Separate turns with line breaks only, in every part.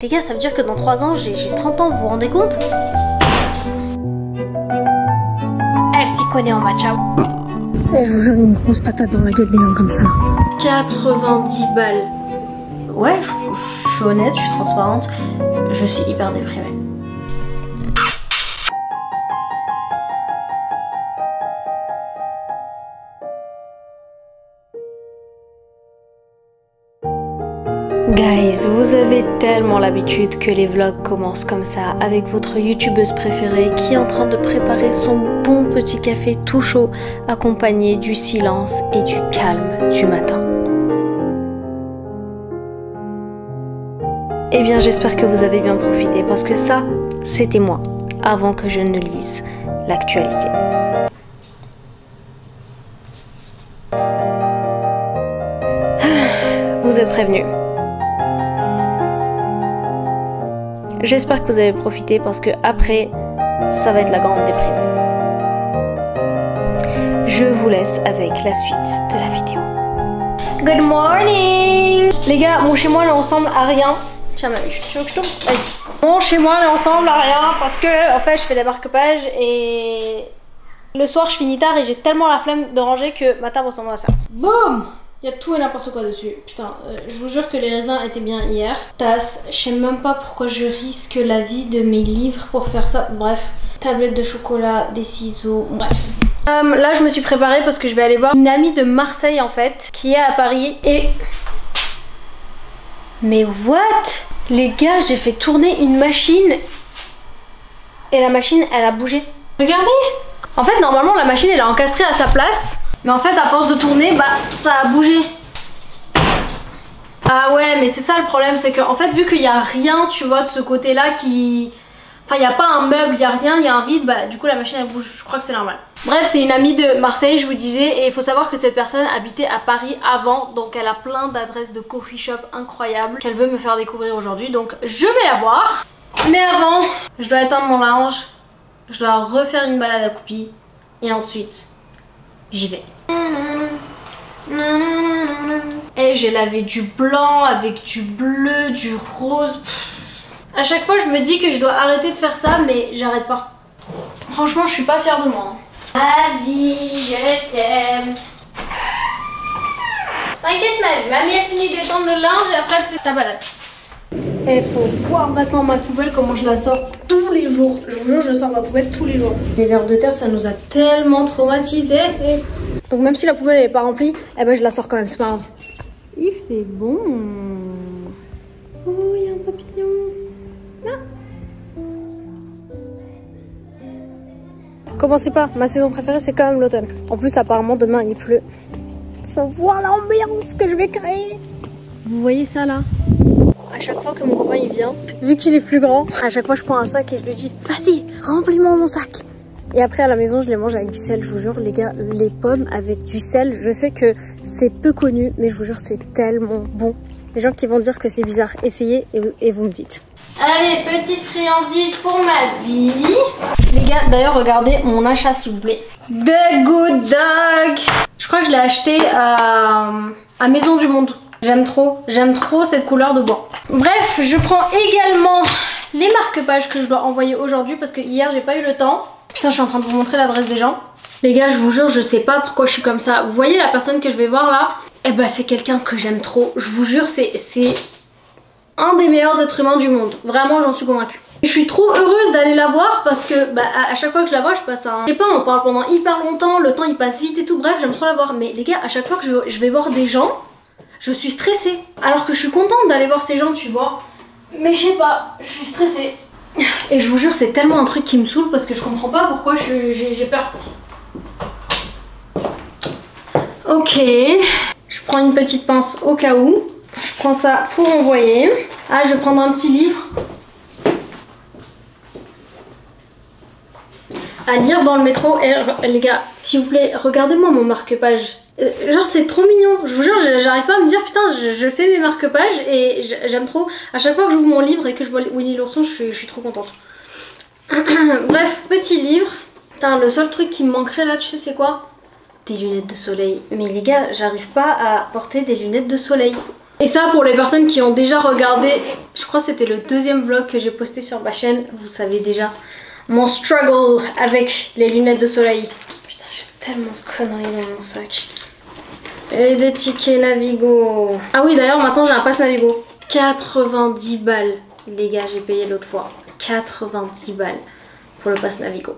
Les gars, ça veut dire que dans 3 ans, j'ai 30 ans, vous vous rendez compte? Elle s'y connaît en matcha.
Et je vous jure une grosse patate dans la gueule des gens comme ça.
90 balles. Ouais, je suis honnête, je suis transparente. Je suis hyper déprimée. Guys, vous avez tellement l'habitude que les vlogs commencent comme ça avec votre youtubeuse préférée qui est en train de préparer son bon petit café tout chaud accompagné du silence et du calme du matin. Eh bien, j'espère que vous avez bien profité parce que ça, c'était moi avant que je ne lise l'actualité. Vous êtes prévenus. J'espère que vous avez profité parce que après, ça va être la grande déprime. Je vous laisse avec la suite de la vidéo. Good morning! Les gars, mon chez moi là ressemble à rien. Tiens, ma biche, tu veux que je tourne? Vas-y. Mon chez moi là ressemble à rien parce que en fait je fais des marque-pages et le soir je finis tard et j'ai tellement la flemme de ranger que ma table ressemble à ça. Boum! Il y a tout et n'importe quoi dessus. Putain, je vous jure que les raisins étaient bien hier. Tasse, je sais même pas pourquoi je risque la vie de mes livres pour faire ça. Bref, tablette de chocolat, des ciseaux, bref. Là, je me suis préparée parce que je vais aller voir une amie de Marseille en fait, qui est à Paris et... Mais what? Les gars, j'ai fait tourner une machine et la machine, elle a bougé. Regardez! En fait, normalement, la machine, elle est encastrée à sa place. Mais en fait, à force de tourner, bah, ça a bougé. Ah ouais, mais c'est ça le problème, c'est que en fait, vu qu'il n'y a rien, tu vois, de ce côté-là qui... Enfin, il n'y a pas un meuble, il n'y a rien, il y a un vide, bah du coup la machine elle bouge, je crois que c'est normal. Bref, c'est une amie de Marseille, je vous disais, et il faut savoir que cette personne habitait à Paris avant, donc elle a plein d'adresses de coffee shop incroyables qu'elle veut me faire découvrir aujourd'hui, donc je vais la voir. Mais avant, je dois éteindre mon linge, je dois refaire une balade à Coupi, et ensuite... j'y vais. Et j'ai lavé du blanc avec du bleu, du rose. À chaque fois je me dis que je dois arrêter de faire ça mais j'arrête pas. Franchement je suis pas fière de moi. Ma vie, je t'aime. T'inquiète ma vie, mamie a fini d'étendre le linge et après elle te fait ta balade. Et faut voir maintenant ma poubelle comment je la sors tous les jours. Je vous jure, je sors ma poubelle tous les jours. Les vers de terre, ça nous a tellement traumatisés. Donc même si la poubelle n'est pas remplie, eh ben je la sors quand même, c'est pas grave. Il fait bon. Oh, il y a un papillon. Ah. Commencez pas, ma saison préférée c'est quand même l'automne. En plus apparemment demain il pleut. Faut voir l'ambiance que je vais créer. Vous voyez ça là? À chaque fois que mon copain il vient, vu qu'il est plus grand, à chaque fois je prends un sac et je lui dis vas-y, remplis-moi mon sac. Et après à la maison je les mange avec du sel, je vous jure les gars, les pommes avec du sel, je sais que c'est peu connu mais je vous jure c'est tellement bon. Les gens qui vont dire que c'est bizarre, essayez et vous me dites. Allez, petite friandise pour ma vie. Les gars, d'ailleurs regardez mon achat s'il vous plaît. The Good Dog. Je crois que je l'ai acheté à Maison du Monde. J'aime trop cette couleur de bois. Bref, je prends également les marque-pages que je dois envoyer aujourd'hui parce que hier j'ai pas eu le temps. Putain, je suis en train de vous montrer l'adresse des gens. Les gars, je vous jure, je sais pas pourquoi je suis comme ça. Vous voyez la personne que je vais voir là? Eh ben, c'est quelqu'un que j'aime trop. Je vous jure, c'est un des meilleurs êtres humains du monde. Vraiment, j'en suis convaincue. Je suis trop heureuse d'aller la voir parce que bah, à chaque fois que je la vois, je passe un... Je sais pas, on parle pendant hyper longtemps, le temps il passe vite et tout. Bref, j'aime trop la voir. Mais les gars, à chaque fois que je vais voir des gens, je suis stressée. Alors que je suis contente d'aller voir ces gens, tu vois. Mais je sais pas, je suis stressée. Et je vous jure, c'est tellement un truc qui me saoule parce que je comprends pas pourquoi j'ai peur. Ok, je prends une petite pince au cas où. Je prends ça pour envoyer. Ah, je vais prendre un petit livre à lire dans le métro. Et les gars, s'il vous plaît, regardez-moi mon marque-page. Genre c'est trop mignon, je vous jure, j'arrive pas à me dire putain je fais mes marque-pages et j'aime trop. À chaque fois que j'ouvre mon livre et que je vois Winnie l'ourson, je suis trop contente. Bref, petit livre. Putain, le seul truc qui me manquerait là, tu sais c'est quoi? Des lunettes de soleil. Mais les gars, j'arrive pas à porter des lunettes de soleil. Et ça, pour les personnes qui ont déjà regardé, je crois que c'était le deuxième vlog que j'ai posté sur ma chaîne, vous savez déjà mon struggle avec les lunettes de soleil. Putain, j'ai tellement de conneries dans mon sac. Et des tickets Navigo. Ah oui, d'ailleurs, maintenant j'ai un pass Navigo. 90 balles, les gars, j'ai payé l'autre fois. 90 balles pour le pass Navigo.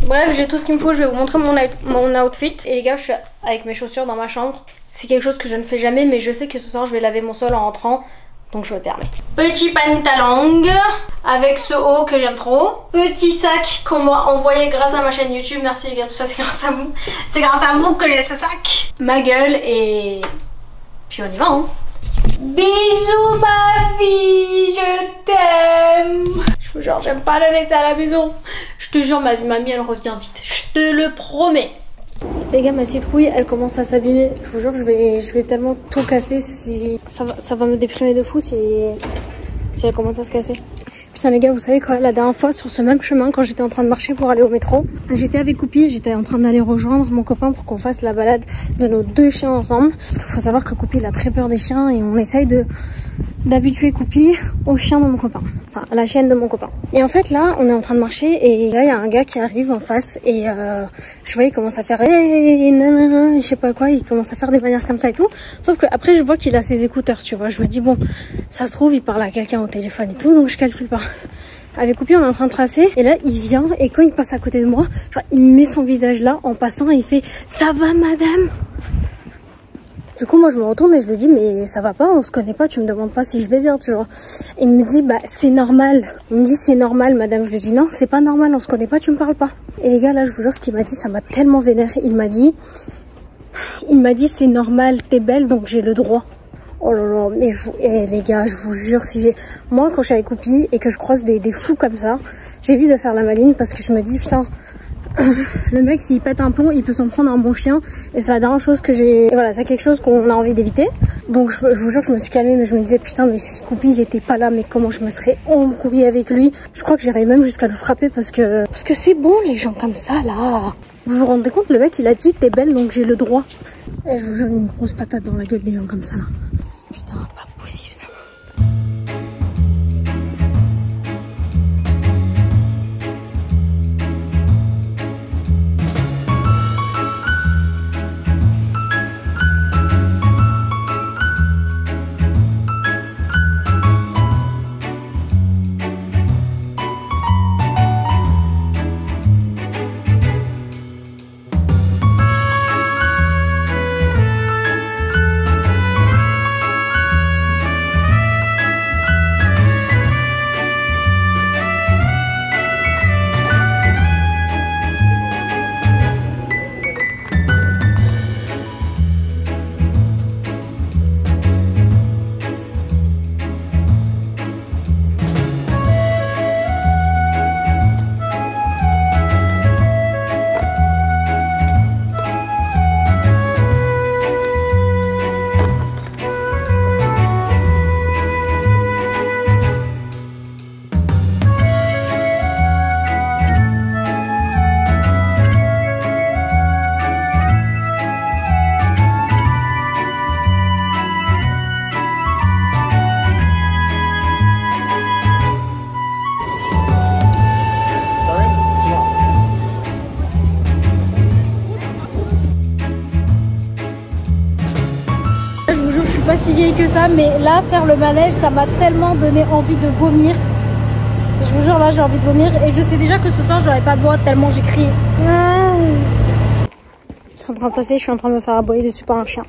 Bref, j'ai tout ce qu'il me faut, je vais vous montrer mon outfit. Et les gars, je suis avec mes chaussures dans ma chambre. C'est quelque chose que je ne fais jamais, mais je sais que ce soir je vais laver mon sol en rentrant. Donc je me permets. Petit pantalon avec ce haut que j'aime trop. Petit sac qu'on m'a envoyé grâce à ma chaîne YouTube. Merci les gars, tout ça c'est grâce à vous. C'est grâce à vous que j'ai ce sac. Ma gueule et... puis on y va hein. Bisous ma vie, je t'aime. Je vous jure, j'aime pas la laisser à la maison. Je te jure, ma mamie elle revient vite. Je te le promets. Les gars, ma citrouille elle commence à s'abîmer. Je vous jure, je vais tellement tout casser. Si ça va me déprimer de fou si elle commence à se casser. Putain les gars, vous savez quoi, la dernière fois sur ce même chemin, quand j'étais en train de marcher pour aller au métro, j'étais avec Coupi, j'étais en train d'aller rejoindre mon copain pour qu'on fasse la balade de nos deux chiens ensemble. Parce qu'il faut savoir que Coupi il a très peur des chiens et on essaye d'habituer Coupi au chien de mon copain, enfin à la chienne de mon copain. Et en fait là on est en train de marcher et là il y a un gars qui arrive en face et je vois il commence à faire hey, nanana, je sais pas quoi, il commence à faire des manières comme ça et tout, sauf que après je vois qu'il a ses écouteurs, tu vois, je me dis bon ça se trouve il parle à quelqu'un au téléphone et tout, donc je calcule pas. Avec Coupi on est en train de tracer et là il vient et quand il passe à côté de moi, genre il met son visage là en passant et il fait ça va madame. Du coup moi je me retourne et je lui dis mais ça va pas, on se connaît pas, tu me demandes pas si je vais bien, tu vois. Et il me dit bah c'est normal. Il me dit c'est normal madame. Je lui dis non c'est pas normal, on se connaît pas, tu me parles pas. Et les gars là je vous jure ce qu'il m'a dit ça m'a tellement vénère. Il m'a dit c'est normal, t'es belle donc j'ai le droit. Oh là là, mais les gars, je vous jure, si j'ai... Moi, quand je suis avec Coupi et que je croise des fous comme ça, j'évite de faire la maline parce que je me dis, putain, le mec, s'il pète un plomb, il peut s'en prendre un bon chien. Et c'est la dernière chose que j'ai... Voilà, c'est quelque chose qu'on a envie d'éviter. Donc, je vous jure que je me suis calmée, mais je me disais, putain, mais si Coupi, il était pas là, mais comment je me serais embrouillée avec lui. Je crois que j'irais même jusqu'à le frapper parce que c'est bon, les gens comme ça, là. Vous vous rendez compte, le mec, il a dit, t'es belle, donc j'ai le droit. Et je vous jure, une grosse patate dans la gueule des gens comme ça, là. Putain, pas possible ça. Pas si vieille que ça, mais là faire le manège ça m'a tellement donné envie de vomir. Je vous jure là j'ai envie de vomir et je sais déjà que ce soir j'aurai pas de voix tellement j'ai crié. Je suis en train de passer, je suis en train de me faire aboyer dessus par un chien.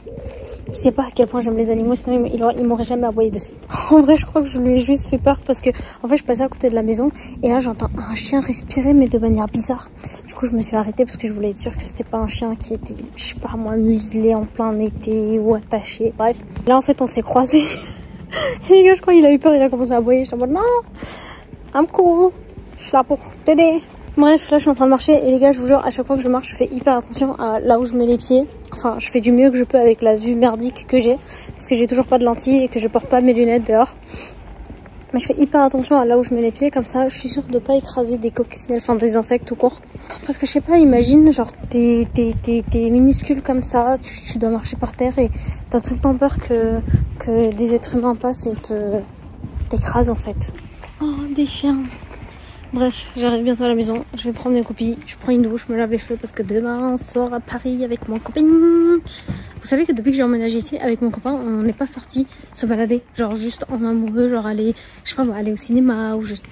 Il sait pas à quel point j'aime les animaux, sinon il m'aurait jamais aboyé dessus. En vrai je crois que je lui ai juste fait peur parce que en fait je passais à côté de la maison et là j'entends un chien respirer mais de manière bizarre. Du coup je me suis arrêtée parce que je voulais être sûre que c'était pas un chien qui était, je sais pas moi, muselé en plein été ou attaché. Bref, là en fait on s'est croisés. Et les gars je crois qu'il a eu peur, il a commencé à aboyer. J'étais en mode non, I'm cool, je suis là pour t'aider. Bref, là je suis en train de marcher et les gars je vous jure à chaque fois que je marche je fais hyper attention à là où je mets les pieds. Enfin je fais du mieux que je peux avec la vue merdique que j'ai parce que j'ai toujours pas de lentilles et que je porte pas mes lunettes dehors. Mais je fais hyper attention à là où je mets les pieds, comme ça je suis sûre de pas écraser des coccinelles, enfin des insectes tout court. Parce que je sais pas, imagine genre t'es minuscule comme ça, tu dois marcher par terre et t'as tout le temps peur que des êtres humains passent et t'écrasent en fait. Oh des chiens. Bref, j'arrive bientôt à la maison, je vais prendre des copies, je prends une douche, je me lave les cheveux parce que demain on sort à Paris avec mon copain. Vous savez que depuis que j'ai emménagé ici avec mon copain, on n'est pas sorti se balader, genre juste en amoureux, genre aller, je sais pas moi, aller au cinéma ou juste,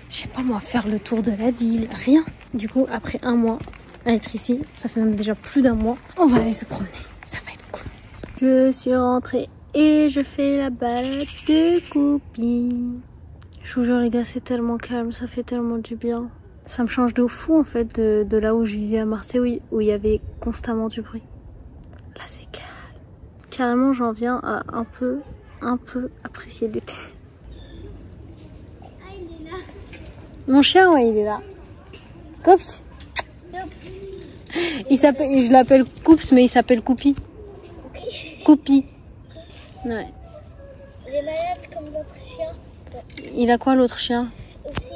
je sais pas moi, faire le tour de la ville, rien. Du coup, après un mois à être ici, ça fait même déjà plus d'un mois, on va aller se promener, ça va être cool. Je suis rentrée et je fais la balade de copine. Je vous jure les gars, c'est tellement calme, ça fait tellement du bien. Ça me change de fou en fait de là où je vivais à Marseille où il y avait constamment du bruit. Là c'est calme. Carrément j'en viens à un peu apprécier l'été.
Ah, il est là.
Mon chien, ouais, il est là. Coups. Il s'appelle, je l'appelle Coups, mais il s'appelle Coupi. Coupi. Ouais.
Il est malade comme l'autre chien.
Il a quoi l'autre chien?
Aussi,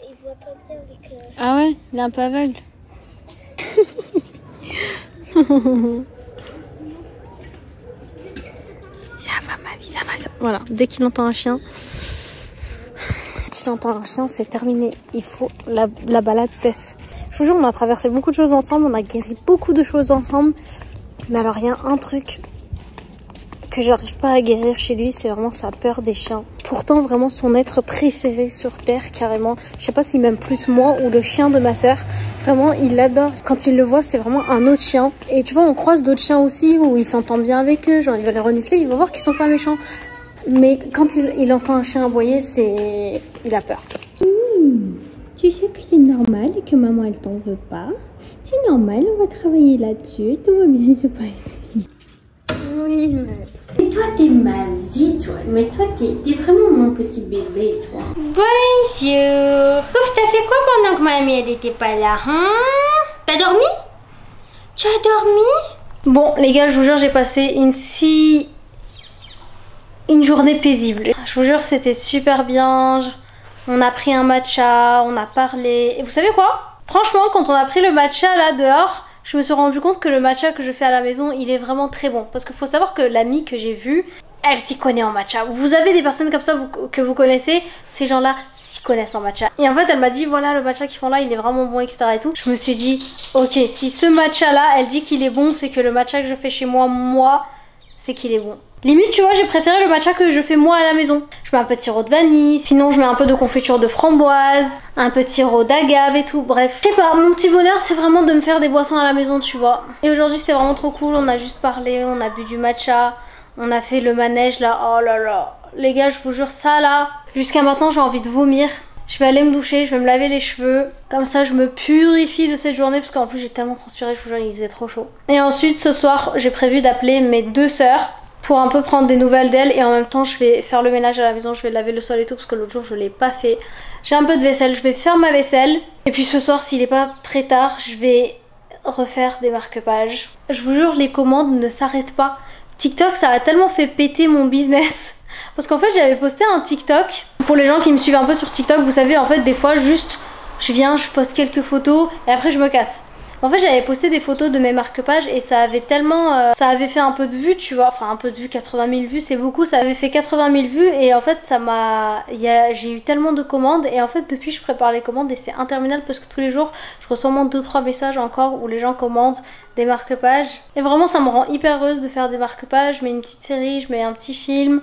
il voit pas bien avec...
Ah ouais, il est un peu aveugle. Ça va ma vie, ça va. Voilà, dès qu'il entend un chien, c'est terminé. Il faut la balade cesse. Je vous jure, on a traversé beaucoup de choses ensemble, on a guéri beaucoup de choses ensemble. Mais alors, il y a un truc que j'arrive pas à guérir chez lui, c'est vraiment sa peur des chiens. Pourtant vraiment son être préféré sur terre carrément. Je sais pas s'il m'aime plus moi ou le chien de ma sœur. Vraiment il l'adore. Quand il le voit c'est vraiment un autre chien. Et tu vois on croise d'autres chiens aussi où il s'entend bien avec eux. Genre il va les renifler, il va voir qu'ils sont pas méchants. Mais quand il entend un chien aboyer, il a peur.
Tu sais que c'est normal et que maman elle t'en veut pas. C'est normal, on va travailler là-dessus. Tout va bien se passer.
Oui mais...
Et toi, t'es ma vie, toi. Mais toi, t'es vraiment mon petit bébé, toi. Bonjour. Ouf, t'as fait quoi pendant que mamie, elle était pas là, hein? T'as dormi? Tu as dormi?
Bon, les gars, je vous jure, j'ai passé une journée paisible. Je vous jure, c'était super bien. On a pris un matcha, on a parlé. Et vous savez quoi? Franchement, quand on a pris le matcha là dehors, je me suis rendu compte que le matcha que je fais à la maison, il est vraiment très bon. Parce qu'il faut savoir que l'amie que j'ai vue, elle s'y connaît en matcha. Vous avez des personnes comme ça que vous connaissez, ces gens-là s'y connaissent en matcha. Et en fait, elle m'a dit, voilà, le matcha qu'ils font là, il est vraiment bon, etc. et tout. Je me suis dit, ok, si ce matcha-là, elle dit qu'il est bon, c'est que le matcha que je fais chez moi, c'est qu'il est bon. Limite, tu vois, j'ai préféré le matcha que je fais moi à la maison. Je mets un petit sirop de vanille, sinon je mets un peu de confiture de framboise, un petit sirop d'agave et tout. Bref, je sais pas, mon petit bonheur, c'est vraiment de me faire des boissons à la maison, tu vois. Et aujourd'hui, c'était vraiment trop cool. On a juste parlé, on a bu du matcha, on a fait le manège là. Oh là là. Les gars, je vous jure, ça là, jusqu'à maintenant, j'ai envie de vomir. Je vais aller me doucher, je vais me laver les cheveux. Comme ça, je me purifie de cette journée parce qu'en plus, j'ai tellement transpiré, je vous jure, il faisait trop chaud. Et ensuite, ce soir, j'ai prévu d'appeler mes 2 sœurs pour un peu prendre des nouvelles d'elle et en même temps je vais faire le ménage à la maison, je vais laver le sol et tout parce que l'autre jour je l'ai pas fait. J'ai un peu de vaisselle, je vais faire ma vaisselle et puis ce soir s'il est pas très tard je vais refaire des marque-pages. Je vous jure les commandes ne s'arrêtent pas. TikTok ça a tellement fait péter mon business parce qu'en fait j'avais posté un TikTok. Pour les gens qui me suivent un peu sur TikTok vous savez en fait des fois juste je viens, je poste quelques photos et après je me casse. En fait j'avais posté des photos de mes marque-pages et ça avait tellement... ça avait fait un peu de vues tu vois, enfin un peu de vues, 80 000 vues c'est beaucoup, ça avait fait 80 000 vues et en fait ça m'a... J'ai eu tellement de commandes et en fait depuis je prépare les commandes et c'est interminable parce que tous les jours je reçois au moins 2-3 messages encore où les gens commandent des marque-pages. Et vraiment ça me rend hyper heureuse de faire des marque-pages, je mets une petite série, je mets un petit film.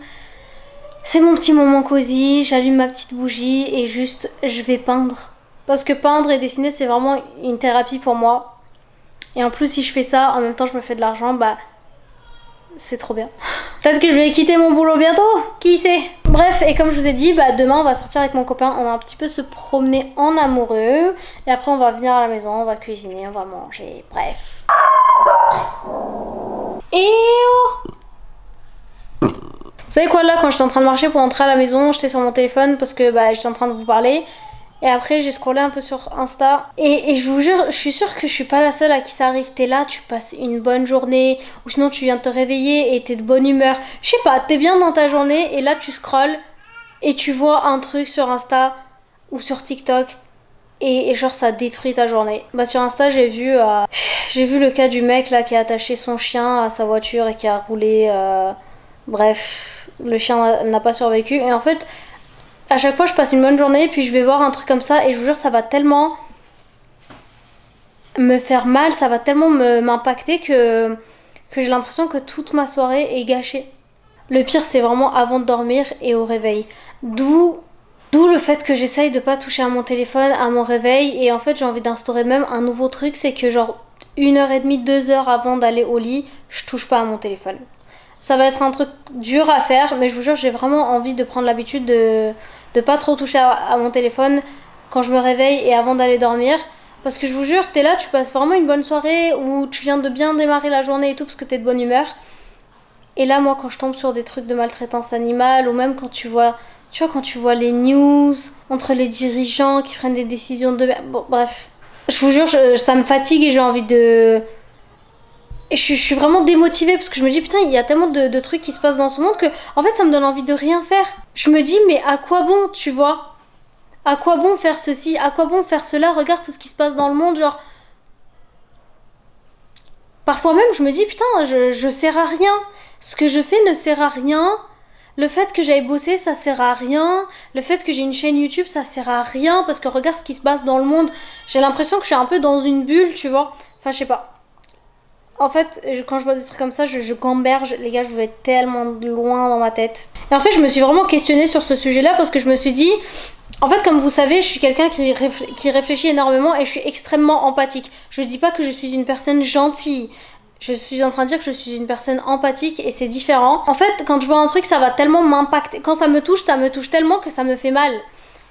C'est mon petit moment cosy, j'allume ma petite bougie et juste je vais peindre. Parce que peindre et dessiner c'est vraiment une thérapie pour moi. Et en plus si je fais ça, en même temps je me fais de l'argent, bah c'est trop bien. Peut-être que je vais quitter mon boulot bientôt, qui sait. Bref, et comme je vous ai dit, bah demain on va sortir avec mon copain, on va un petit peu se promener en amoureux. Et après on va venir à la maison, on va cuisiner, on va manger, bref. Et oh! Vous savez quoi là, quand j'étais en train de marcher pour entrer à la maison, j'étais sur mon téléphone parce que bah j'étais en train de vous parler. Et après j'ai scrollé un peu sur Insta et je vous jure, je suis sûre que je suis pas la seule à qui ça arrive. T'es là, tu passes une bonne journée ou sinon tu viens de te réveiller et t'es de bonne humeur. Je sais pas, t'es bien dans ta journée et là tu scrolles et tu vois un truc sur Insta ou sur TikTok et genre ça détruit ta journée. Bah sur Insta j'ai vu le cas du mec là qui a attaché son chien à sa voiture et qui a roulé, bref, le chien n'a pas survécu. Et en fait à chaque fois je passe une bonne journée puis je vais voir un truc comme ça et je vous jure ça va tellement me faire mal, ça va tellement m'impacter que j'ai l'impression que toute ma soirée est gâchée. Le pire c'est vraiment avant de dormir et au réveil. D'où le fait que j'essaye de pas toucher à mon téléphone à mon réveil. Et en fait j'ai envie d'instaurer même un nouveau truc, c'est que genre 1h30, 2h avant d'aller au lit, je touche pas à mon téléphone. Ça va être un truc dur à faire, mais je vous jure j'ai vraiment envie de prendre l'habitude de pas trop toucher à mon téléphone quand je me réveille et avant d'aller dormir. Parce que je vous jure, t'es là, tu passes vraiment une bonne soirée où tu viens de bien démarrer la journée et tout parce que t'es de bonne humeur. Et là, moi, quand je tombe sur des trucs de maltraitance animale, ou même quand tu vois les news entre les dirigeants qui prennent des décisions de... Bon, bref. Je vous jure, ça me fatigue et j'ai envie de... Et je suis vraiment démotivée parce que je me dis, putain, il y a tellement de trucs qui se passent dans ce monde que, en fait, ça me donne envie de rien faire. Je me dis, mais à quoi bon, tu vois ? À quoi bon faire ceci? À quoi bon faire cela? Regarde tout ce qui se passe dans le monde, genre... Parfois même, je me dis, putain, je sers à rien. Ce que je fais ne sert à rien. Le fait que j'aille bosser, ça sert à rien. Le fait que j'ai une chaîne YouTube, ça sert à rien. Parce que regarde ce qui se passe dans le monde. J'ai l'impression que je suis un peu dans une bulle, tu vois. Enfin, je sais pas. En fait, quand je vois des trucs comme ça, je gamberge. Les gars, je vais tellement loin dans ma tête. Et en fait, je me suis vraiment questionnée sur ce sujet-là parce que je me suis dit... En fait, comme vous savez, je suis quelqu'un qui réfléchit énormément et je suis extrêmement empathique. Je dis pas que je suis une personne gentille. Je suis en train de dire que je suis une personne empathique et c'est différent. En fait, quand je vois un truc, ça va tellement m'impacter. Quand ça me touche tellement que ça me fait mal.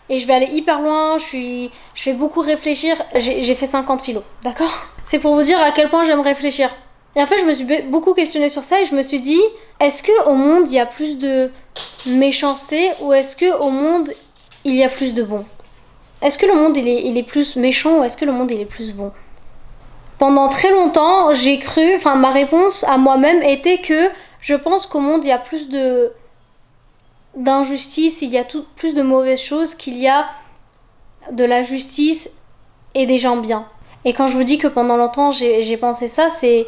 Et je vais aller hyper loin, je vais beaucoup réfléchir. J'ai fait 50 kilos, d'accord? C'est pour vous dire à quel point j'aime réfléchir. Et en fait, je me suis beaucoup questionnée sur ça et je me suis dit, est-ce qu'au monde, il y a plus de méchanceté ou est-ce qu'au monde... il y a plus de bon? Est-ce que le monde il est plus méchant ou est-ce que le monde il est plus bon? Pendant très longtemps, j'ai cru, enfin ma réponse à moi-même était que je pense qu'au monde il y a plus d'injustice, il y a plus de mauvaises choses qu'il y a de la justice et des gens bien. Et quand je vous dis que pendant longtemps j'ai pensé ça, c'est...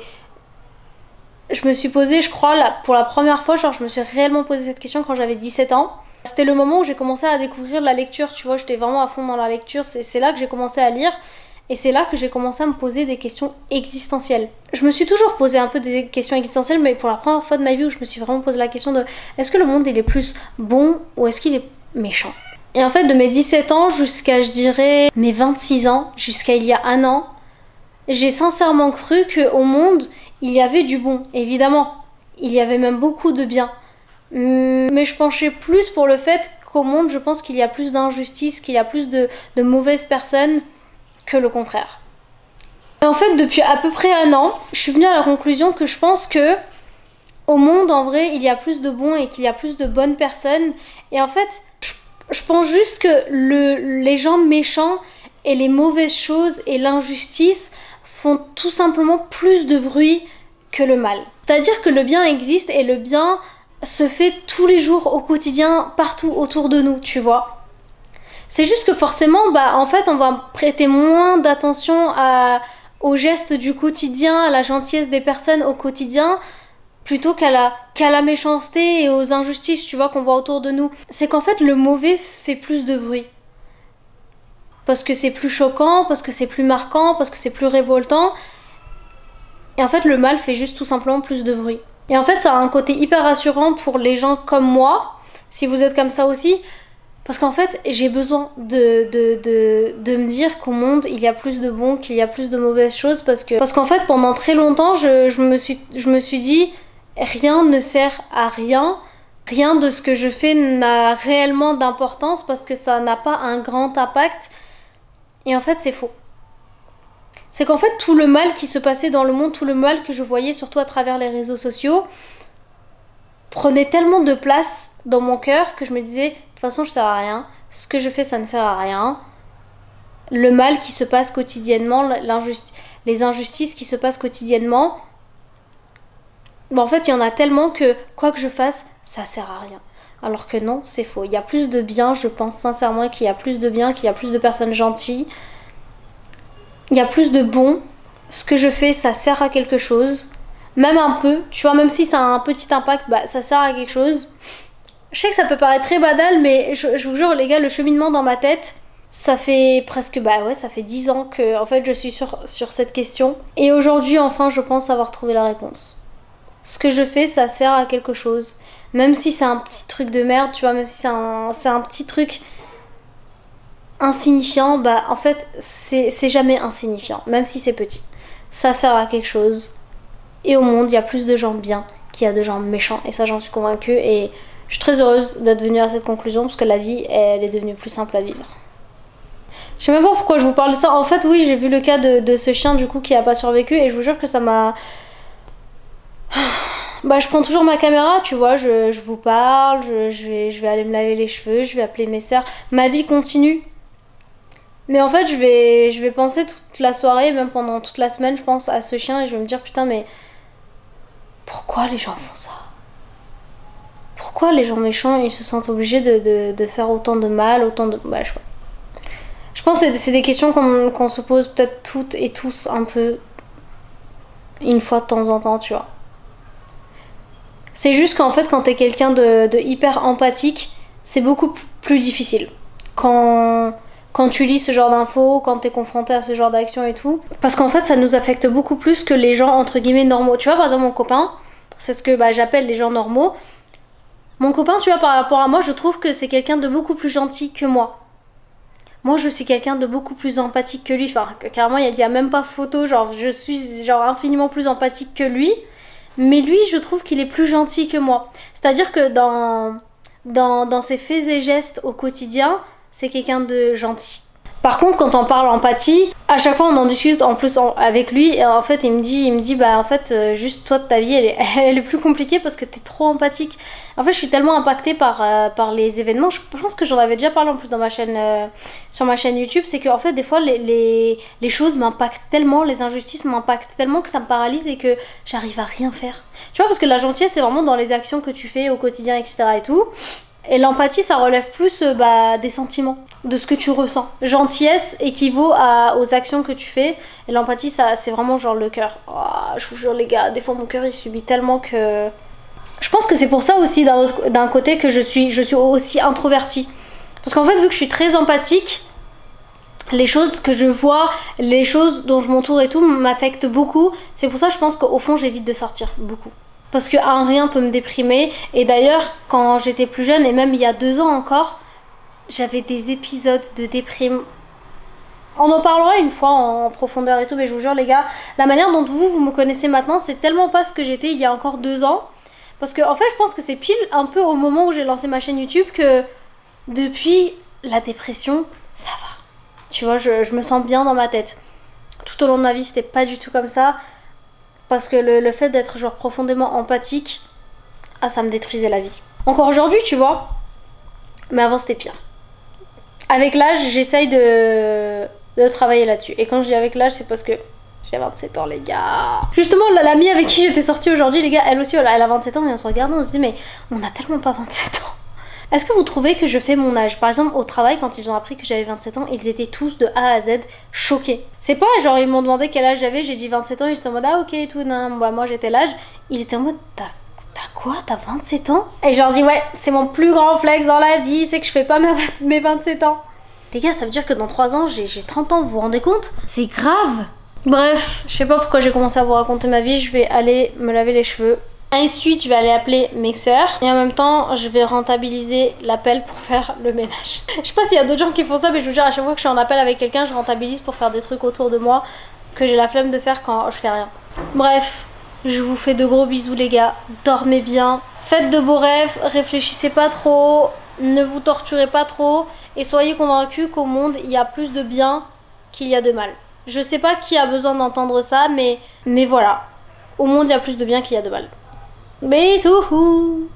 Je me suis posé, je crois, pour la première fois, genre je me suis réellement posé cette question quand j'avais 17 ans. C'était le moment où j'ai commencé à découvrir la lecture, tu vois, j'étais vraiment à fond dans la lecture, c'est là que j'ai commencé à lire et c'est là que j'ai commencé à me poser des questions existentielles. Je me suis toujours posé un peu des questions existentielles, mais pour la première fois de ma vie où je me suis vraiment posé la question de est-ce que le monde il est plus bon ou est-ce qu'il est méchant? Et en fait de mes 17 ans jusqu'à je dirais mes 26 ans, jusqu'à il y a un an, j'ai sincèrement cru qu'au monde il y avait du bon, évidemment, il y avait même beaucoup de bien. Mais je penchais plus pour le fait qu'au monde, je pense qu'il y a plus d'injustice, qu'il y a plus de mauvaises personnes que le contraire. Et en fait, depuis à peu près un an, je suis venue à la conclusion que je pense que au monde, en vrai, il y a plus de bons et qu'il y a plus de bonnes personnes. Et en fait, je pense juste que les gens méchants et les mauvaises choses et l'injustice font tout simplement plus de bruit que le mal. C'est-à-dire que le bien existe et le bien se fait tous les jours au quotidien, partout autour de nous, tu vois. C'est juste que forcément, bah, en fait, on va prêter moins d'attention aux gestes du quotidien, à la gentillesse des personnes au quotidien, plutôt qu'à la méchanceté et aux injustices, tu vois, qu'on voit autour de nous. C'est qu'en fait, le mauvais fait plus de bruit. Parce que c'est plus choquant, parce que c'est plus marquant, parce que c'est plus révoltant. Et en fait, le mal fait juste tout simplement plus de bruit. Et en fait, ça a un côté hyper rassurant pour les gens comme moi, si vous êtes comme ça aussi, parce qu'en fait, j'ai besoin de me dire qu'au monde, il y a plus de bon, qu'il y a plus de mauvaises choses, parce qu'en fait, pendant très longtemps, je me suis dit, rien ne sert à rien, rien de ce que je fais n'a réellement d'importance, parce que ça n'a pas un grand impact, et en fait, c'est faux. C'est qu'en fait, tout le mal qui se passait dans le monde, tout le mal que je voyais, surtout à travers les réseaux sociaux, prenait tellement de place dans mon cœur que je me disais, de toute façon, je sers à rien. Ce que je fais, ça ne sert à rien. Le mal qui se passe quotidiennement, les injustices qui se passent quotidiennement, en fait, il y en a tellement que, quoi que je fasse, ça sert à rien. Alors que non, c'est faux. Il y a plus de bien, je pense sincèrement qu'il y a plus de bien, qu'il y a plus de personnes gentilles. Il y a plus de bon. Ce que je fais, ça sert à quelque chose. Même un peu, tu vois, même si ça a un petit impact, bah ça sert à quelque chose. Je sais que ça peut paraître très banal, mais je vous jure les gars, le cheminement dans ma tête, ça fait presque, bah ouais, ça fait 10 ans que en fait je suis sur cette question. Et aujourd'hui, enfin, je pense avoir trouvé la réponse. Ce que je fais, ça sert à quelque chose. Même si c'est un petit truc de merde, tu vois, même si c'est un petit truc insignifiant, bah en fait, c'est jamais insignifiant, même si c'est petit. Ça sert à quelque chose. Et au monde, il y a plus de gens bien qu'il y a de gens méchants. Et ça, j'en suis convaincue. Et je suis très heureuse d'être venue à cette conclusion parce que la vie, elle est devenue plus simple à vivre. Je sais même pas pourquoi je vous parle de ça. En fait, oui, j'ai vu le cas de ce chien du coup qui a pas survécu et je vous jure que ça m'a... Bah, je prends toujours ma caméra, tu vois, je vous parle, je vais aller me laver les cheveux, je vais appeler mes soeurs. Ma vie continue. Mais en fait, je vais penser toute la soirée, même pendant toute la semaine, je pense à ce chien et je vais me dire putain, mais pourquoi les gens font ça? Pourquoi les gens méchants, ils se sentent obligés de faire autant de mal, autant de... Bah, je sais pas. Je pense que c'est des questions qu'on se pose peut-être toutes et tous un peu une fois de temps en temps, tu vois. C'est juste qu'en fait, quand t'es quelqu'un de hyper empathique, c'est beaucoup plus difficile. Quand tu lis ce genre d'infos, quand t'es confronté à ce genre d'action et tout. Parce qu'en fait, ça nous affecte beaucoup plus que les gens, entre guillemets, normaux. Tu vois, par exemple, mon copain, c'est ce que j'appelle les gens normaux. Mon copain, tu vois, par rapport à moi, je trouve que c'est quelqu'un de beaucoup plus gentil que moi. Moi, je suis quelqu'un de beaucoup plus empathique que lui. Enfin, carrément, il n'y a même pas photo. Genre, je suis genre infiniment plus empathique que lui. Mais lui, je trouve qu'il est plus gentil que moi. C'est-à-dire que dans ses faits et gestes au quotidien, c'est quelqu'un de gentil. Par contre, quand on parle empathie, à chaque fois on en discute en plus avec lui et en fait il me dit bah en fait juste toi de ta vie elle est plus compliquée parce que t'es trop empathique. En fait je suis tellement impactée par les événements, je pense que j'en avais déjà parlé en plus dans ma chaîne sur ma chaîne YouTube, c'est que en fait des fois les choses m'impactent tellement, les injustices m'impactent tellement que ça me paralyse et que j'arrive à rien faire. Tu vois, parce que la gentillesse c'est vraiment dans les actions que tu fais au quotidien, etc. et tout. Et l'empathie, ça relève plus des sentiments, de ce que tu ressens. Gentillesse équivaut aux actions que tu fais. Et l'empathie, c'est vraiment genre le cœur. Oh, je vous jure les gars, des fois mon cœur il subit tellement que... Je pense que c'est pour ça aussi d'un côté que je suis aussi introvertie. Parce qu'en fait, vu que je suis très empathique, les choses que je vois, les choses dont je m'entoure et tout m'affectent beaucoup. C'est pour ça je pense qu'au fond j'évite de sortir beaucoup. Parce qu'un rien peut me déprimer. Et d'ailleurs, quand j'étais plus jeune, et même il y a 2 ans encore, j'avais des épisodes de déprime. On en parlera une fois en profondeur et tout, mais je vous jure les gars, la manière dont vous me connaissez maintenant, c'est tellement pas ce que j'étais il y a encore 2 ans. Parce que en fait, je pense que c'est pile un peu au moment où j'ai lancé ma chaîne YouTube que depuis la dépression, ça va. Tu vois, je me sens bien dans ma tête. Tout au long de ma vie, c'était pas du tout comme ça. Parce que le fait d'être genre profondément empathique, ça me détruisait la vie. Encore aujourd'hui, tu vois, mais avant c'était pire. Avec l'âge, j'essaye de travailler là-dessus. Et quand je dis avec l'âge, c'est parce que j'ai 27 ans, les gars. Justement, l'amie avec qui j'étais sortie aujourd'hui, les gars, elle aussi, elle a 27 ans et on se regarde, on se dit, mais on a tellement pas 27 ans. Est-ce que vous trouvez que je fais mon âge? Par exemple, au travail, quand ils ont appris que j'avais 27 ans, ils étaient tous de A à Z choqués. C'est pas genre, ils m'ont demandé quel âge j'avais, j'ai dit 27 ans, ils étaient en mode, ah ok et tout, non, bah, moi j'étais l'âge. Ils étaient en mode, t'as quoi? T'as 27 ans? Et je leur dis, ouais, c'est mon plus grand flex dans la vie, c'est que je fais pas mes 27 ans. Les gars, ça veut dire que dans 3 ans, j'ai 30 ans, vous vous rendez compte? C'est grave. Bref, je sais pas pourquoi j'ai commencé à vous raconter ma vie, je vais aller me laver les cheveux. Ensuite, je vais aller appeler mes sœurs et en même temps, je vais rentabiliser l'appel pour faire le ménage. Je sais pas s'il y a d'autres gens qui font ça, mais je vous jure, à chaque fois que je suis en appel avec quelqu'un, je rentabilise pour faire des trucs autour de moi que j'ai la flemme de faire quand je fais rien. Bref, je vous fais de gros bisous les gars, dormez bien, faites de beaux rêves, réfléchissez pas trop, ne vous torturez pas trop et soyez convaincus qu'au monde, il y a plus de bien qu'il y a de mal. Je sais pas qui a besoin d'entendre ça, mais voilà. Au monde, il y a plus de bien qu'il y a de mal. Bisous.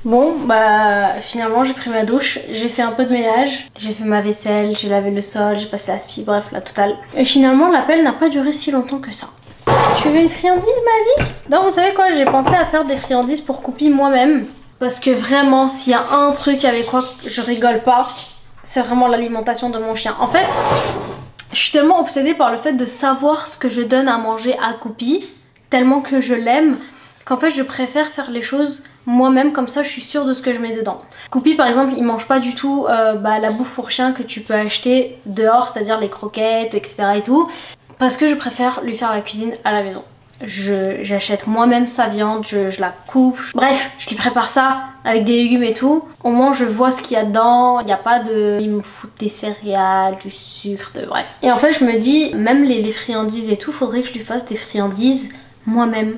Bon, bah finalement j'ai pris ma douche, j'ai fait un peu de ménage, j'ai fait ma vaisselle, j'ai lavé le sol, j'ai passé l'aspi, bref la totale. Et finalement l'appel n'a pas duré si longtemps que ça. Tu veux une friandise ma vie? Non, vous savez quoi, j'ai pensé à faire des friandises pour Coupi moi-même. Parce que vraiment, s'il y a un truc avec quoi je rigole pas, c'est vraiment l'alimentation de mon chien. En fait, je suis tellement obsédée par le fait de savoir ce que je donne à manger à Coupi, tellement que je l'aime, qu'en fait je préfère faire les choses moi-même, comme ça je suis sûre de ce que je mets dedans. Coupi par exemple, il mange pas du tout la bouffe pour chien que tu peux acheter dehors, c'est-à-dire les croquettes, etc. et tout, parce que je préfère lui faire la cuisine à la maison. J'achète moi-même sa viande, je la coupe, bref, je lui prépare ça avec des légumes et tout. Au moins je vois ce qu'il y a dedans, il n'y a pas de... il me fout des céréales, du sucre, bref. Et en fait je me dis, même les friandises et tout, faudrait que je lui fasse des friandises moi-même.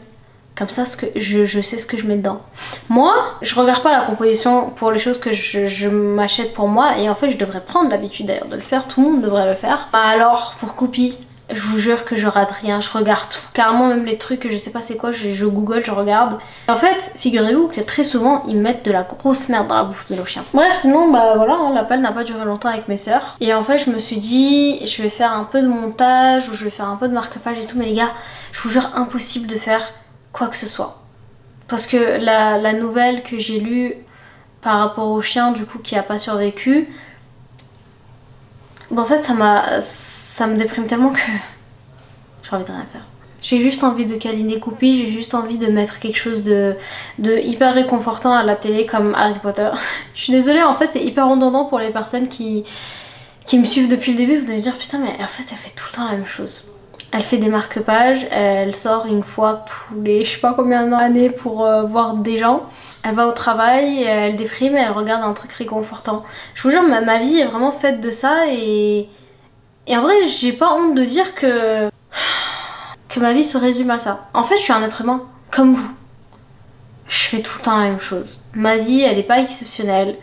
Comme ça, je sais ce que je mets dedans. Moi, je regarde pas la composition pour les choses que je m'achète pour moi. Et en fait, je devrais prendre l'habitude d'ailleurs de le faire. Tout le monde devrait le faire. Alors, pour Coupi, je vous jure que je rate rien. Je regarde tout. Carrément, même les trucs que je sais pas c'est quoi, je google, je regarde. Et en fait, figurez-vous que très souvent, ils mettent de la grosse merde dans la bouffe de nos chiens. Bref, sinon, bah voilà, hein, l'appel n'a pas duré longtemps avec mes sœurs. Et en fait, je me suis dit, je vais faire un peu de montage ou je vais faire un peu de marque-page et tout. Mais les gars, je vous jure, impossible de faire quoi que ce soit. Parce que la nouvelle que j'ai lue par rapport au chien du coup qui a pas survécu, bon, en fait ça me déprime tellement que j'ai envie de rien faire. J'ai juste envie de câliner Coupi, j'ai juste envie de mettre quelque chose de hyper réconfortant à la télé comme Harry Potter. Je suis désolée, en fait c'est hyper redondant pour les personnes qui me suivent depuis le début, vous devez dire putain mais en fait elle fait tout le temps la même chose. Elle fait des marque-pages, elle sort une fois tous les je sais pas combien d'années pour voir des gens. Elle va au travail, elle déprime et elle regarde un truc réconfortant. Je vous jure, ma vie est vraiment faite de ça et en vrai j'ai pas honte de dire que ma vie se résume à ça. En fait je suis un être humain comme vous. Je fais tout le temps la même chose. Ma vie elle est pas exceptionnelle,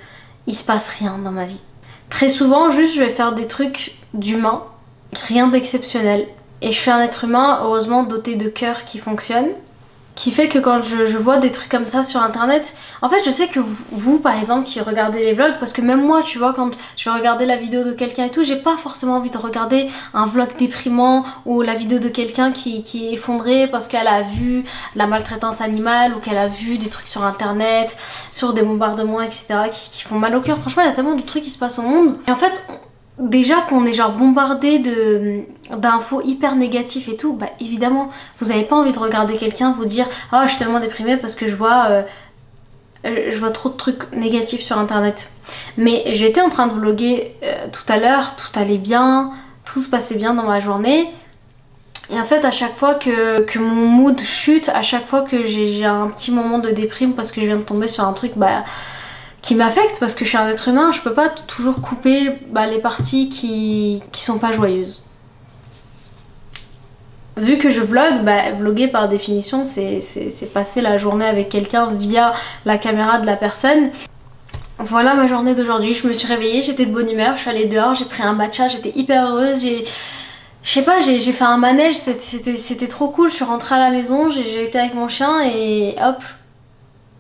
il se passe rien dans ma vie. Très souvent juste je vais faire des trucs d'humain, rien d'exceptionnel. Et je suis un être humain, heureusement doté de cœur qui fonctionne, qui fait que quand je vois des trucs comme ça sur internet, en fait je sais que vous par exemple qui regardez les vlogs, parce que même moi tu vois quand je vais regarder la vidéo de quelqu'un et tout, j'ai pas forcément envie de regarder un vlog déprimant ou la vidéo de quelqu'un qui est effondré parce qu'elle a vu la maltraitance animale ou qu'elle a vu des trucs sur internet, sur des bombardements etc. qui font mal au cœur. Franchement il y a tellement de trucs qui se passent au monde. Et en fait déjà qu'on est genre bombardé d'infos hyper négatives et tout, bah évidemment vous avez pas envie de regarder quelqu'un vous dire ah je suis tellement déprimée parce que je vois trop de trucs négatifs sur internet. Mais j'étais en train de vlogger tout à l'heure, tout allait bien, tout se passait bien dans ma journée. Et en fait à chaque fois que mon mood chute, à chaque fois que j'ai un petit moment de déprime parce que je viens de tomber sur un truc qui m'affecte parce que je suis un être humain, je peux pas toujours couper les parties qui sont pas joyeuses. Vu que je vlog, vlogger par définition c'est passer la journée avec quelqu'un via la caméra de la personne. Voilà ma journée d'aujourd'hui, je me suis réveillée, j'étais de bonne humeur, je suis allée dehors, j'ai pris un matcha, j'étais hyper heureuse, je sais pas, j'ai fait un manège, c'était trop cool, je suis rentrée à la maison, j'ai été avec mon chien et hop,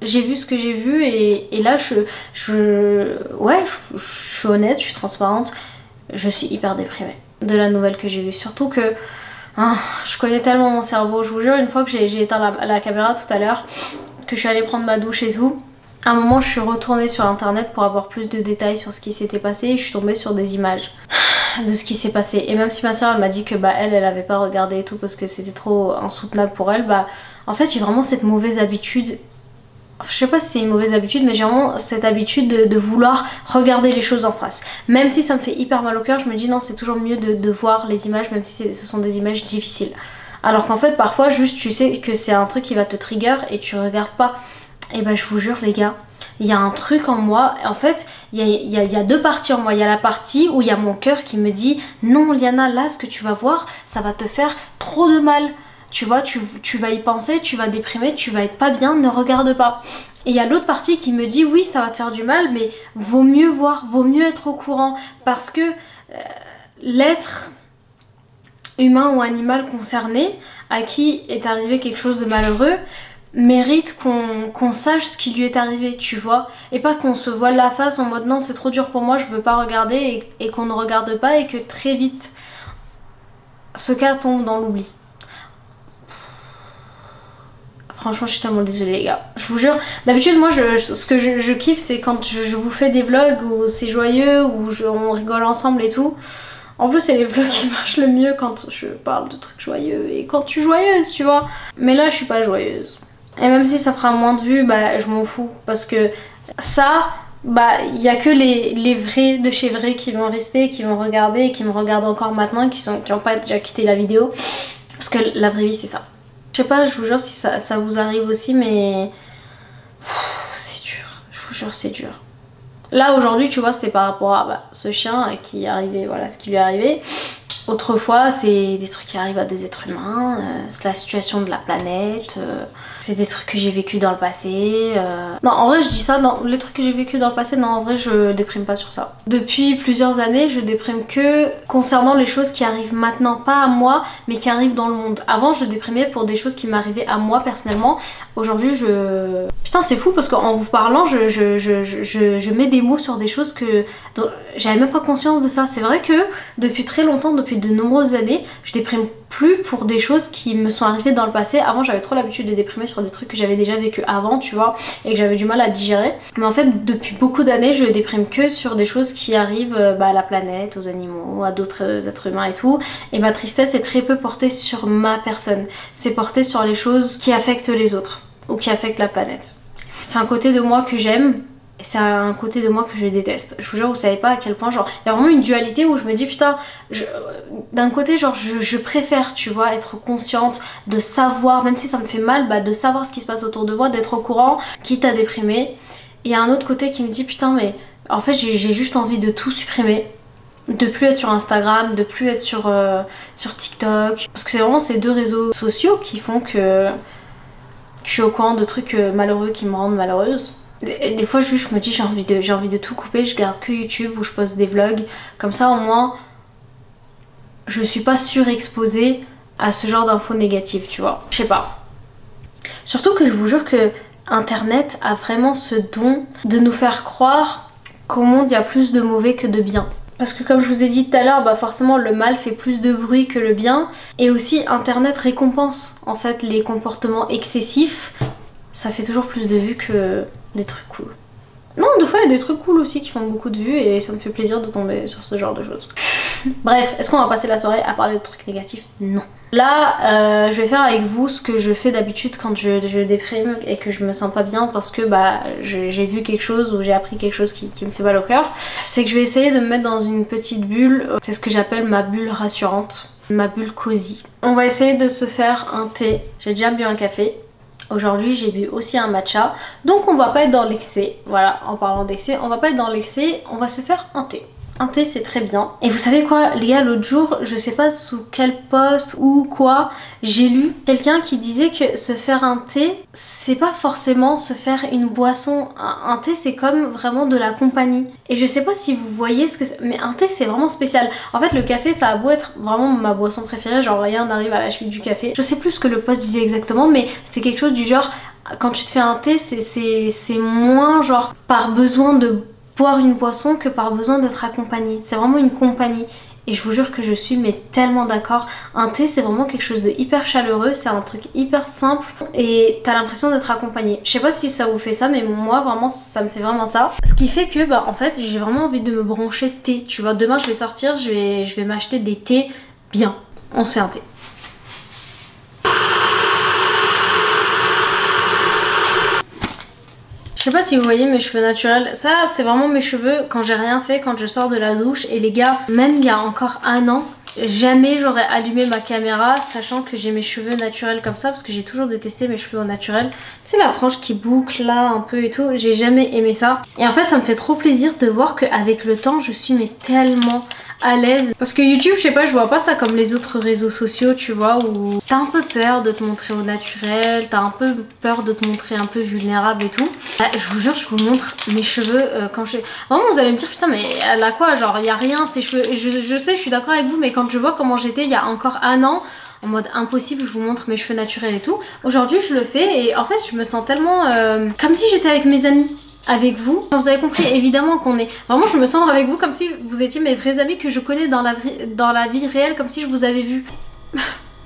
j'ai vu ce que j'ai vu et là je suis honnête, je suis transparente, je suis hyper déprimée de la nouvelle que j'ai vue. Surtout que je connais tellement mon cerveau, je vous jure, une fois que j'ai éteint la caméra tout à l'heure, que je suis allée prendre ma douche et tout, à un moment je suis retournée sur internet pour avoir plus de détails sur ce qui s'était passé et je suis tombée sur des images de ce qui s'est passé. Et même si ma soeur elle m'a dit que elle avait pas regardé et tout parce que c'était trop insoutenable pour elle, en fait j'ai vraiment cette mauvaise habitude. Je sais pas si c'est une mauvaise habitude mais j'ai vraiment cette habitude de vouloir regarder les choses en face. Même si ça me fait hyper mal au cœur, je me dis non c'est toujours mieux de voir les images même si ce sont des images difficiles. Alors qu'en fait parfois juste tu sais que c'est un truc qui va te trigger et tu regardes pas. Et je vous jure les gars, il y a un truc en moi, en fait il y a deux parties en moi. Il y a la partie où il y a mon cœur qui me dit non Liana, là ce que tu vas voir ça va te faire trop de mal. Tu vois, tu vas y penser, tu vas déprimer, tu vas être pas bien, ne regarde pas. Et il y a l'autre partie qui me dit oui ça va te faire du mal mais vaut mieux voir, vaut mieux être au courant. Parce que l'être humain ou animal concerné à qui est arrivé quelque chose de malheureux mérite qu'on sache ce qui lui est arrivé, tu vois. Et pas qu'on se voile la face en mode non c'est trop dur pour moi, je veux pas regarder et qu'on ne regarde pas et que très vite ce cas tombe dans l'oubli.
Franchement je suis tellement désolée les gars. Je vous jure, d'habitude moi ce que je kiffe c'est quand je vous fais des vlogs où c'est joyeux, où on rigole ensemble et tout. En plus c'est les vlogs qui marchent le mieux quand je parle de trucs joyeux et quand je suis joyeuse tu vois. Mais là je suis pas joyeuse. Et même si ça fera moins de vues, bah je m'en fous. Parce que ça, bah il y a que les vrais de chez vrais qui vont rester, qui vont regarder et qui me regardent encore maintenant, qui ont pas déjà quitté la vidéo. Parce que la vraie vie c'est ça. Je sais pas, je vous jure si ça vous arrive aussi mais... c'est dur, je vous jure c'est dur. Là aujourd'hui tu vois c'était par rapport à ce chien qui est arrivé, voilà ce qui lui est arrivé. Autrefois c'est des trucs qui arrivent à des êtres humains, c'est la situation de la planète, c'est des trucs que j'ai vécu dans le passé. Non en vrai je dis ça, non, les trucs que j'ai vécu dans le passé, non en vrai je déprime pas sur ça. Depuis plusieurs années je déprime que concernant les choses qui arrivent maintenant, pas à moi mais qui arrivent dans le monde. Avant je déprimais pour des choses qui m'arrivaient à moi personnellement. Aujourd'hui je... Putain c'est fou parce qu'en vous parlant je mets des mots sur des choses que j'avais même pas conscience de ça. C'est vrai que depuis très longtemps, depuis de nombreuses années, je déprime plus pour des choses qui me sont arrivées dans le passé. Avant j'avais trop l'habitude de déprimer sur des trucs que j'avais déjà vécu avant tu vois et que j'avais du mal à digérer. Mais en fait depuis beaucoup d'années je déprime que sur des choses qui arrivent à la planète, aux animaux, à d'autres êtres humains et tout. Et ma tristesse est très peu portée sur ma personne. C'est porté sur les choses qui affectent les autres ou qui affectent la planète. C'est un côté de moi que j'aime. C'est un côté de moi que je déteste. Je vous jure, vous savez pas à quel point, genre, il y a vraiment une dualité où je me dis putain, d'un côté, genre, je préfère, tu vois, être consciente, de savoir, même si ça me fait mal, de savoir ce qui se passe autour de moi, d'être au courant, quitte à déprimer. Et il y a un autre côté qui me dit putain, mais en fait, j'ai juste envie de tout supprimer. De plus être sur Instagram, de plus être sur TikTok. Parce que c'est vraiment ces deux réseaux sociaux qui font que je suis au courant de trucs malheureux qui me rendent malheureuse. Des fois je me dis j'ai envie de tout couper, je garde que YouTube où je poste des vlogs, comme ça au moins je suis pas surexposée à ce genre d'infos négatives tu vois, je sais pas. Surtout que je vous jure que internet a vraiment ce don de nous faire croire qu'au monde il y a plus de mauvais que de bien. Parce que comme je vous ai dit tout à l'heure, forcément le mal fait plus de bruit que le bien. Et aussi internet récompense en fait les comportements excessifs. Ça fait toujours plus de vues que des trucs cool. Non, des fois il y a des trucs cool aussi qui font beaucoup de vues et ça me fait plaisir de tomber sur ce genre de choses. Bref, est-ce qu'on va passer la soirée à parler de trucs négatifs? Non. Là, je vais faire avec vous ce que je fais d'habitude quand je déprime et que je me sens pas bien parce que j'ai vu quelque chose ou j'ai appris quelque chose qui me fait mal au cœur. C'est que je vais essayer de me mettre dans une petite bulle, c'est ce que j'appelle ma bulle rassurante, ma bulle cosy. On va essayer de se faire un thé. J'ai déjà bu un café. Aujourd'hui j'ai bu aussi un matcha, donc on va pas être dans l'excès. Voilà, en parlant d'excès, on va pas être dans l'excès, on va se faire un thé. Un thé c'est très bien. Et vous savez quoi les gars, l'autre jour, je sais pas sous quel post ou quoi, j'ai lu quelqu'un qui disait que se faire un thé, c'est pas forcément se faire une boisson. Un thé c'est comme vraiment de la compagnie. Et je sais pas si vous voyez ce que c'est, mais un thé c'est vraiment spécial. En fait le café ça a beau être vraiment ma boisson préférée, genre rien n'arrive à la cheville du café. Je sais plus ce que le post disait exactement, mais c'était quelque chose du genre, quand tu te fais un thé c'est moins genre par besoin de boire une boisson que par besoin d'être accompagné. C'est vraiment une compagnie. Et je vous jure que je suis mais tellement d'accord. Un thé c'est vraiment quelque chose de hyper chaleureux, c'est un truc hyper simple et t'as l'impression d'être accompagné. Je sais pas si ça vous fait ça mais moi vraiment ça me fait vraiment ça. Ce qui fait que en fait j'ai vraiment envie de me brancher thé. Tu vois, demain je vais sortir, je vais m'acheter des thés bien. On se fait un thé. Je sais pas si vous voyez mes cheveux naturels, ça c'est vraiment mes cheveux quand j'ai rien fait, quand je sors de la douche. Et les gars, même il y a encore un an, jamais j'aurais allumé ma caméra sachant que j'ai mes cheveux naturels comme ça, parce que j'ai toujours détesté mes cheveux au naturel. Tu sais la frange qui boucle là un peu et tout, j'ai jamais aimé ça. Et en fait ça me fait trop plaisir de voir qu'avec le temps je suis mais tellement à l'aise. Parce que YouTube, je sais pas, je vois pas ça comme les autres réseaux sociaux, tu vois, où t'as un peu peur de te montrer au naturel, t'as un peu peur de te montrer un peu vulnérable et tout. Je vous jure, je vous montre mes cheveux quand je... Vraiment, vous allez me dire, putain, mais elle a quoi? Genre, y a rien, ces cheveux... Je sais, je suis d'accord avec vous, mais quand je vois comment j'étais il y a encore un an, en mode impossible, je vous montre mes cheveux naturels et tout. Aujourd'hui, je le fais et en fait, je me sens tellement... comme si j'étais avec mes amis. Avec vous. Vous avez compris évidemment qu'on est... Vraiment je me sens avec vous comme si vous étiez mes vrais amis que je connais dans la vie réelle, comme si je vous avais vu.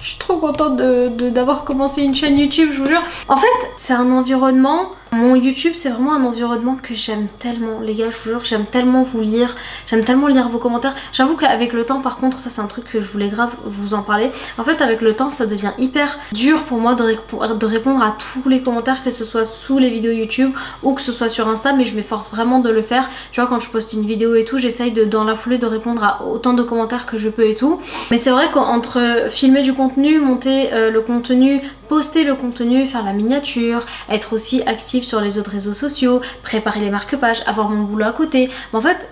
Je suis trop contente d'avoir commencé une chaîne YouTube, je vous jure. En fait, c'est un environnement, mon YouTube c'est vraiment un environnement que j'aime tellement, les gars, je vous jure, j'aime tellement vous lire, j'aime tellement lire vos commentaires. J'avoue qu'avec le temps, par contre, ça c'est un truc que je voulais grave vous en parler. En fait, avec le temps, ça devient hyper dur pour moi de répondre à tous les commentaires, que ce soit sous les vidéos YouTube ou que ce soit sur Insta, mais je m'efforce vraiment de le faire. Tu vois, quand je poste une vidéo et tout, j'essaye dans la foulée de répondre à autant de commentaires que je peux et tout. Mais c'est vrai qu'entre filmer du contenu, monter le contenu, poster le contenu, faire la miniature, être aussi active sur les autres réseaux sociaux, préparer les marque-pages, avoir mon boulot à côté, mais en fait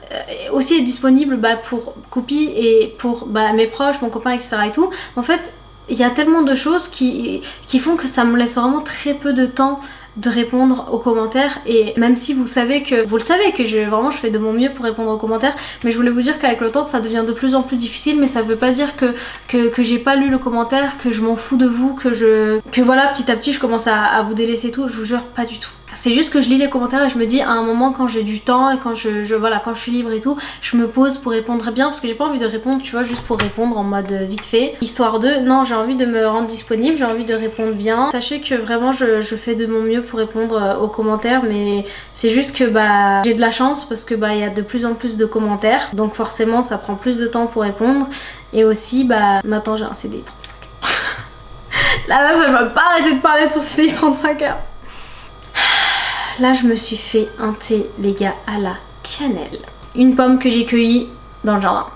aussi être disponible pour Coupi et pour mes proches, mon copain, etc. et tout. En fait, il y a tellement de choses qui font que ça me laisse vraiment très peu de temps de répondre aux commentaires. Et même si vous le savez que vraiment je fais de mon mieux pour répondre aux commentaires, mais je voulais vous dire qu'avec le temps ça devient de plus en plus difficile. Mais ça veut pas dire que j'ai pas lu le commentaire, que je m'en fous de vous, que voilà, petit à petit je commence à vous délaisser tout. Je vous jure, pas du tout. C'est juste que je lis les commentaires et je me dis à un moment, quand j'ai du temps et quand quand je suis libre et tout, je me pose pour répondre bien, parce que j'ai pas envie de répondre, tu vois, juste pour répondre en mode vite fait, histoire de... Non, j'ai envie de me rendre disponible, j'ai envie de répondre bien. Sachez que vraiment je fais de mon mieux pour répondre aux commentaires, mais c'est juste que j'ai de la chance parce que il y a de plus en plus de commentaires, donc forcément ça prend plus de temps pour répondre. Et aussi maintenant j'ai un CDI 35. La meuf elle va pas arrêter de parler de son CDI 35 heures. Là je me suis fait un thé, les gars, à la cannelle. Une pomme que j'ai cueillie dans le jardin.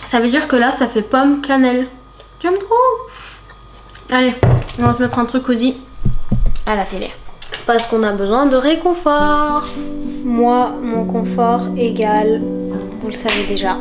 Ça veut dire que là ça fait pomme cannelle. J'aime trop. Allez, on va se mettre un truc cosy à la télé. Parce qu'on a besoin de réconfort. Moi, mon confort égale, vous le savez déjà,